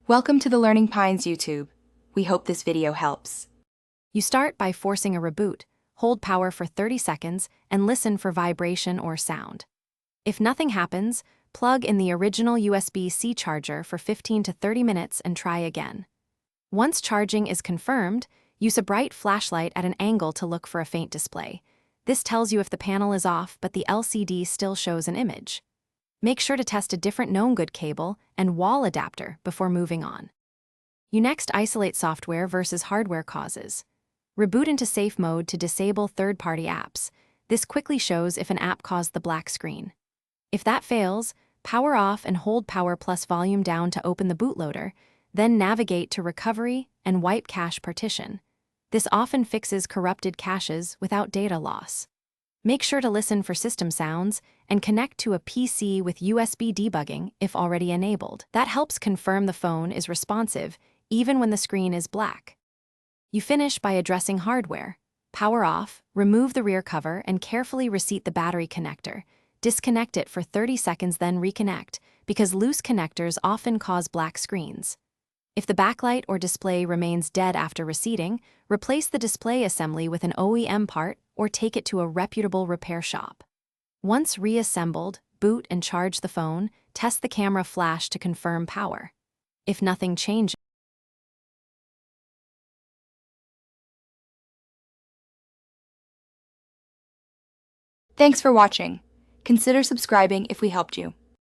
Welcome to the Learning Pines YouTube. We hope this video helps. You start by forcing a reboot, hold power for 30 seconds, and listen for vibration or sound. If nothing happens, plug in the original USB-C charger for 15 to 30 minutes and try again. Once charging is confirmed, use a bright flashlight at an angle to look for a faint display. This tells you if the panel is off but the LCD still shows an image. Make sure to test a different known good cable and wall adapter before moving on. You next isolate software versus hardware causes. Reboot into safe mode to disable third-party apps. This quickly shows if an app caused the black screen. If that fails, power off and hold power plus volume down to open the bootloader, then navigate to Recovery and wipe cache partition. This often fixes corrupted caches without data loss. Make sure to listen for system sounds and connect to a PC with USB debugging if already enabled. That helps confirm the phone is responsive even when the screen is black. You finish by addressing hardware. Power off, remove the rear cover, and carefully reseat the battery connector. Disconnect it for 30 seconds, then reconnect, because loose connectors often cause black screens. If the backlight or display remains dead after reseating, replace the display assembly with an OEM part or take it to a reputable repair shop. Once reassembled, boot and charge the phone, test the camera flash to confirm power. If nothing changes, Thanks for watching. Consider subscribing if we helped you.